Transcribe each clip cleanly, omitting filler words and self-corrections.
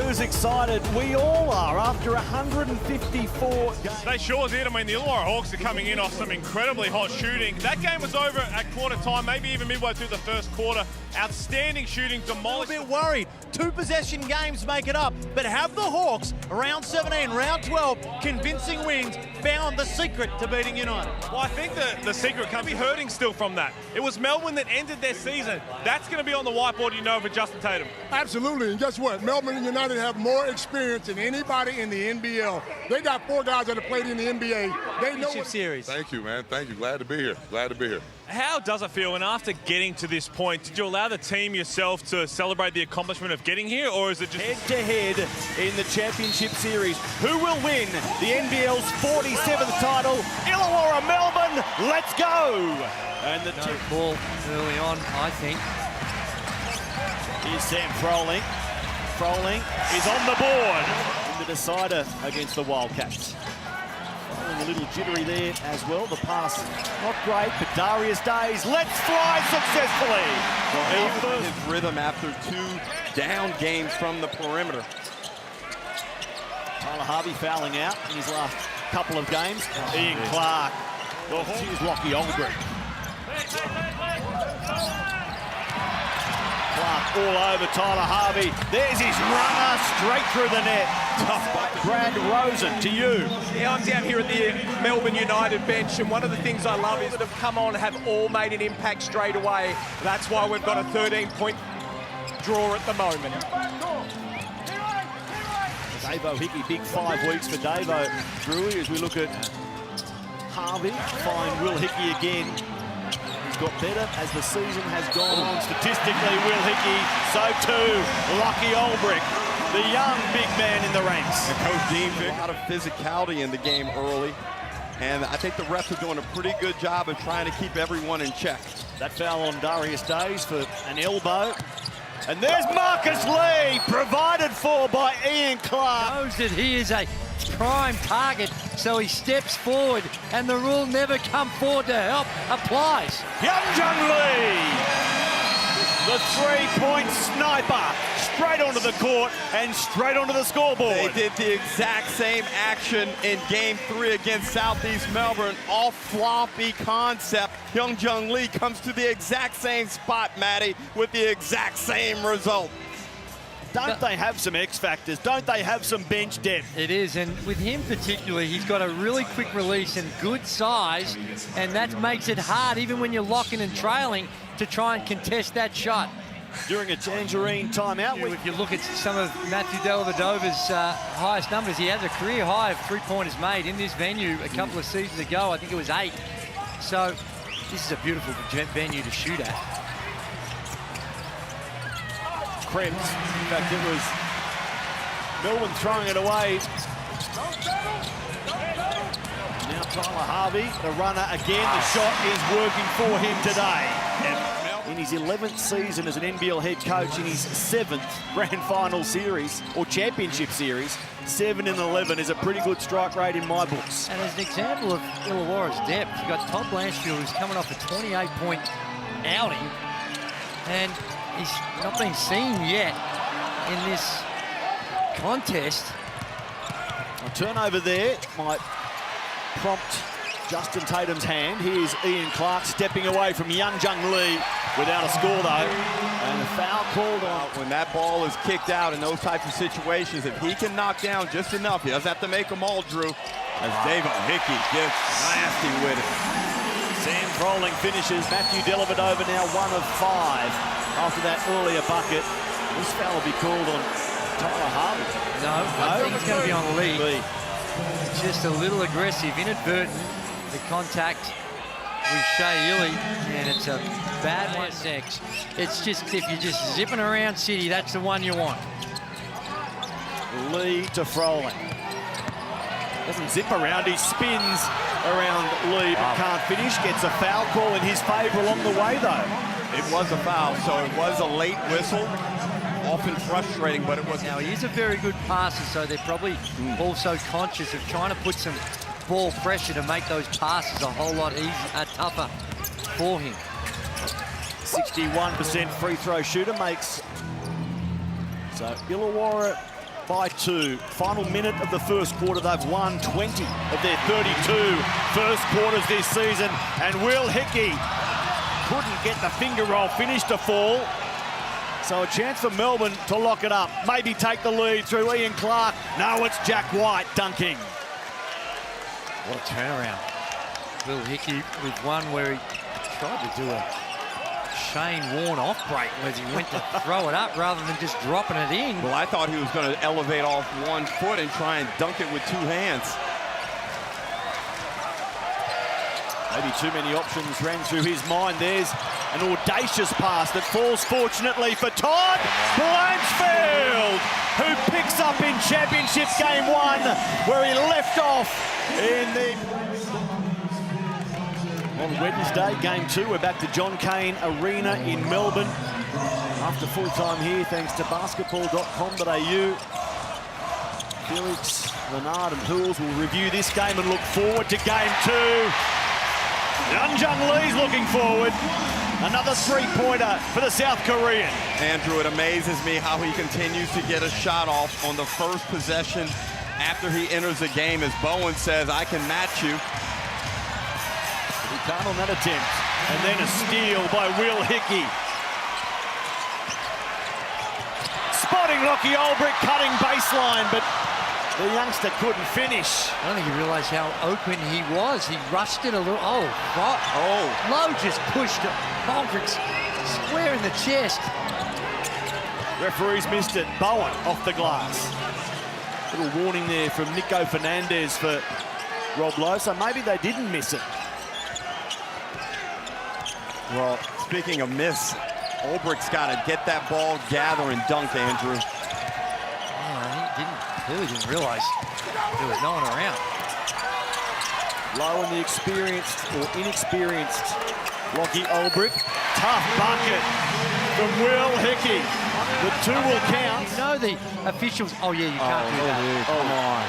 who's excited? We all are after 154 games. They sure did. I mean, the Illawarra Hawks are coming in off some incredibly hot shooting. That game was over at quarter time, maybe even midway through the first quarter. Outstanding shooting, demolished. A bit worried. 2 possession games make it up, but have the Hawks, round 17, round 12, convincing wins, found the secret to beating United? Well, I think the secret can't be hurting still from that. It was Melbourne that ended their season. That's going to be on the whiteboard, you know, for Justin Tatum. Absolutely, and guess what? Melbourne United have more experience than anybody in the NBL. They got 4 guys that have played in the NBA. They know what series. Thank you, man. Thank you. Glad to be here. Glad to be here. How does it feel? And after getting to this point, did you allow the team yourself to celebrate the accomplishment of getting here, or is it just head-to-head in the championship series? Who will win the NBL's 47th title? Illawarra, Melbourne, let's go! And the ball early on, I think. Here's Sam Froling. Froling is on the board in the decider against the Wildcats. A little jittery there as well. The pass not great, but Darius Days lets fly successfully. Well, his rhythm after 2 down games from the perimeter. Tyler Harvey fouling out in his last couple of games. Ian Clark. Well, here's Lockie Olbrich. Clark all over Tyler Harvey. There's his runner straight through the net. Brad Rosen, to you. Yeah, I'm down here at the Melbourne United bench, and one of the things I love is that have come on, have all made an impact straight away. That's why we've got a 13-point draw at the moment. Davo Hickey, big 5 weeks for Davo Drewy as we look at Harvey. Find Will Hickey again. He's got better as the season has gone on. Statistically, Will Hickey, so too Lockie Olbrich, the young big man in the ranks. And Coach Dean, a lot of physicality in the game early, and I think the refs are doing a pretty good job of trying to keep everyone in check. That foul on Darius Days for an elbow. And there's Marcus Lee, provided for by Ian Clark. Knows that he is a prime target, so he steps forward, and the rule never come forward to help applies. Ihenjung Lee, the 3-point sniper, straight onto the court and straight onto the scoreboard. They did the exact same action in Game 3 against Southeast Melbourne, all floppy concept. Ihenjung Lee comes to the exact same spot, Matty, with the exact same result. Don't they have some X factors? Don't they have some bench depth? It is, and with him particularly, he's got a really quick release and good size, and that makes it hard, even when you're locking and trailing, to try and contest that shot. During a Tangerine timeout. If you look at some of Matthew Dellavedova's highest numbers, he has a career high of 3-pointers made in this venue a couple of seasons ago. I think it was 8. So this is a beautiful venue to shoot at. Krebs. In fact, it was Melbourne throwing it away. Now Tyler Harvey, the runner again. The shot is working for him today. And in his 11th season as an NBL head coach, in his 7th grand final series or championship series, 7 in 11 is a pretty good strike rate in my books. And as an example of Illawarra's depth, you've got Todd Blanchfield, who's coming off a 28-point outing, and he's not been seen yet in this contest. A turnover there might prompt Justin Tatum's hand. Here's Ian Clark stepping away from Ihenjung Lee without a score though. And a foul called on. When that ball is kicked out in those types of situations, if he can knock down just enough, he doesn't have to make them all, Drew, as Davo Hickey gets nasty with it. Sam Froling finishes. Matthew Dellavedova now 1 of 5 after that earlier bucket. This foul will be called on Tyler Harvey. No, I think it's going to be on Lee. It's just a little aggressive, inadvertent. The contact with Shea Illy, and it's a bad one. It's just, if you're just zipping around City, that's the one you want. Lee to Froling. Doesn't zip around, he spins around Lee, but can't finish. Gets a foul call in his favour along the way, though. It was a foul, so it was a late whistle. Often frustrating, but it was. Now, he is a very good passer, so they're probably also conscious of trying to put some ball pressure to make those passes a whole lot easier, tougher for him. 61% free throw shooter makes. So Illawarra by 2. Final minute of the first quarter, they've won 20 of their 32 first quarters this season. And Will Hickey couldn't get the finger roll finish to fall. So a chance for Melbourne to lock it up. Maybe take the lead through Ian Clark. No, it's Jack White dunking. What a turnaround. Will Hickey with one where he tried to do a Shane Warne off break where he went to throw it up rather than just dropping it in. Well, I thought he was going to elevate off 1 foot and try and dunk it with 2 hands. Maybe too many options ran through his mind. There's an audacious pass that falls fortunately for Todd Blanchfield, who picks up in Championship Game 1 where he left off in the... On Wednesday, Game 2, we're back to John Cain Arena in Melbourne. After full time here, thanks to basketball.com.au. Felix, Renard and Pools will review this game and look forward to Game 2. Ihenjung Lee's looking forward. Another three-pointer for the South Korean. Andrew, it amazes me how he continues to get a shot off on the first possession after he enters the game. As Bowen says, I can match you. He can't on that attempt. And then a steal by Will Hickey. Spotting Lockie Olbrich, cutting baseline, but the youngster couldn't finish. I don't think he realised how open he was. He rushed it a little. Oh, right. Oh. Lowe just pushed it. Olbrich square in the chest. Referees missed it. Bowen off the glass. Little warning there from Nico Fernandez for Rob Lowe, so maybe they didn't miss it. Well, speaking of miss, Olbrich's got to get that ball, gather, and dunk, Andrew. Yeah, he clearly didn't realise there was no one around. Low on the experienced or inexperienced Lockie Olbrich. Tough bucket from Will Hickey. The 2 will count. You know the officials. Oh yeah, you can't do that. Come on.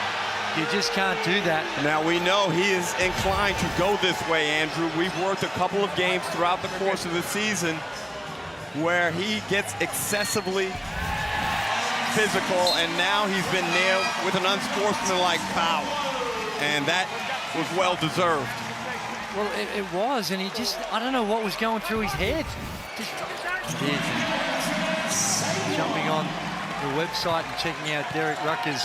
You just can't do that. Now, we know he is inclined to go this way, Andrew. We've worked a couple of games throughout the course of the season where he gets excessively physical, and now he's been nailed with an unsportsmanlike foul. And that was well-deserved. Well, it was, and he just, I don't know what was going through his head. Just jumping on the website and checking out Derek Rucker's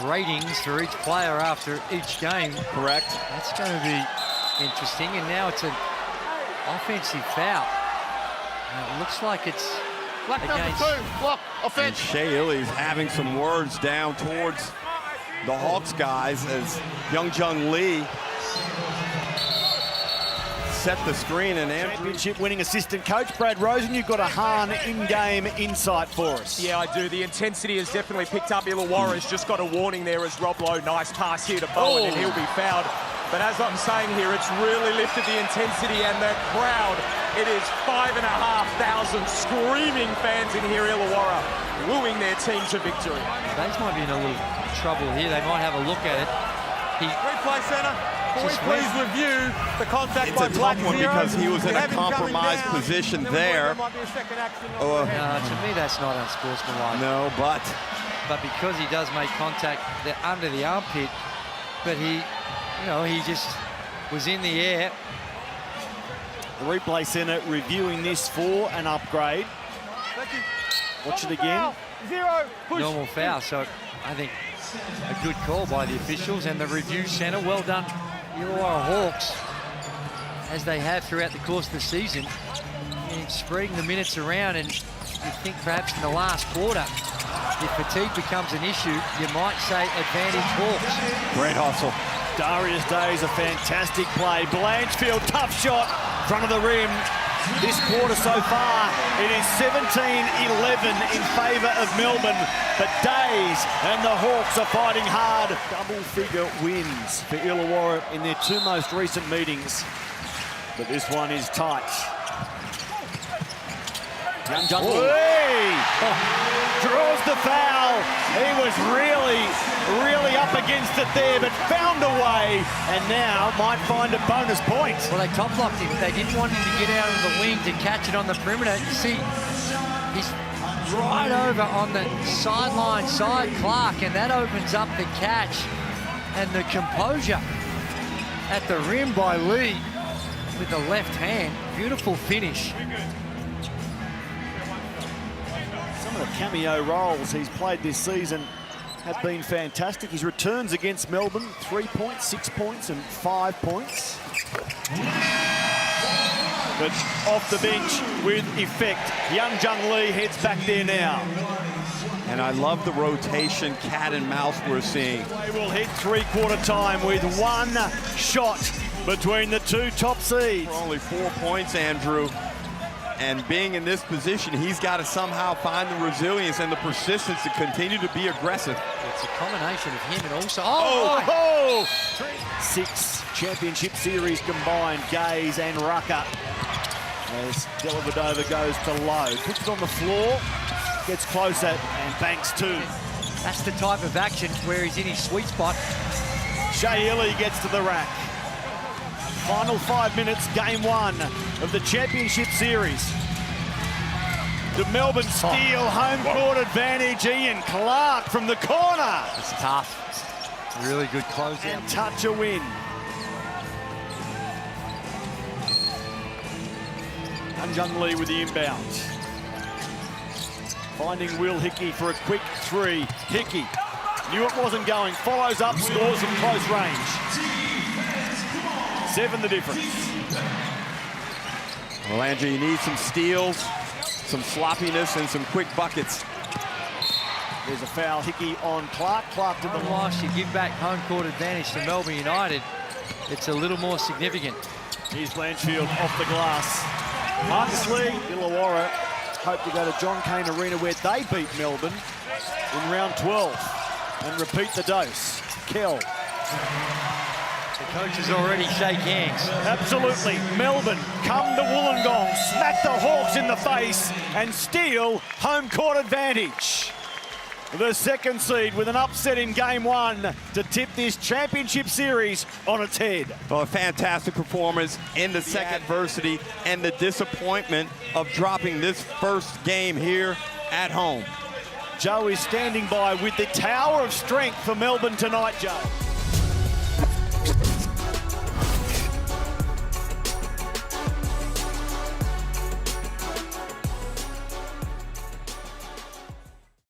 ratings for each player after each game. Correct. That's going to be interesting. And now it's an offensive foul. And it looks like it's against... Block, offense. And Shea Illy's having some words down towards the Hawks guys as Ihenjung Lee set the screen. And Championship winning assistant coach Brad Rosen, you've got a Hahn in-game insight for us. Yeah, I do. The intensity has definitely picked up. Illawarra's just got a warning there as Rob Lowe. Nice pass here to Bowen, and he'll be fouled. But as I'm saying here, it's really lifted the intensity, and the crowd, it is 5,500 screaming fans in here, Illawarra, wooing their team to victory. Bates might be in a little trouble here. They might have a look at it. Replay centre. Please review the contact by It's a tough one because he was in a compromised position there. To me, that's not unsportsmanlike. No, but because he does make contact under the armpit, but he just was in the air. The replay centre reviewing this for an upgrade. Watch it again. Normal foul, so I think a good call by the officials and the review centre. Well done, Illawarra Hawks, as they have throughout the course of the season, spreading the minutes around. And you think perhaps in the last quarter, if fatigue becomes an issue, you might say advantage Hawks. great hustle. Darius Day's a fantastic play. Blanchfield, tough shot, front of the rim. This quarter so far, it is 17-11 in favour of Melbourne, but Days and the Hawks are fighting hard. Double-figure wins for Illawarra in their 2 most recent meetings, but this one is tight. Ihenjung Lee draws the foul. He was really up against it there, but found a way, and now might find a bonus point. Well, they top locked him. They didn't want him to get out of the wing to catch it on the perimeter. You see, he's right over on the sideline side, Clark, and that opens up the catch and the composure at the rim by Lee with the left hand. Beautiful finish. Some of the cameo roles he's played this season have been fantastic. His returns against Melbourne, 3 points, 6 points, and 5 points. But off the bench with effect. Ihenjung Lee heads back there now. And I love the rotation, cat and mouse we're seeing. They will hit three-quarter time with one shot between the two top seeds. For only 4 points, Andrew. And being in this position, he's got to somehow find the resilience and the persistence to continue to be aggressive. It's a combination of him and also... Oh! 6 championship series combined, Gaze and Rucker. As Dellavedova goes to low. Puts it on the floor, gets closer, and banks two. That's the type of action where he's in his sweet spot. Shea Ili gets to the rack. Final 5 minutes, game 1 of the championship series. The Melbourne steal, home court advantage. Ian Clark from the corner. It's tough. Really good closeout. And touch a win. Ihenjung Lee with the inbound. Finding Will Hickey for a quick three. Hickey knew it wasn't going. Follows up, scores from close range. 7 the difference. Well, Andrew, you need some steals, some sloppiness, and some quick buckets. There's a foul, Hickey on Clark. Clark to the line. Whilst you give back home court advantage to Melbourne United, it's a little more significant. Here's Blanchfield off the glass. Marcus Lee, Illawarra hope to go to John Cain Arena where they beat Melbourne in round 12 and repeat the dose. Kell. The coaches already shake hands. Absolutely. Melbourne come to Wollongong, smack the Hawks in the face and steal home court advantage. The second seed with an upset in game 1 to tip this championship series on its head. Well, a fantastic performance in the second adversity and the disappointment of dropping this first game here at home. Joe is standing by with the tower of strength for Melbourne tonight, Joe.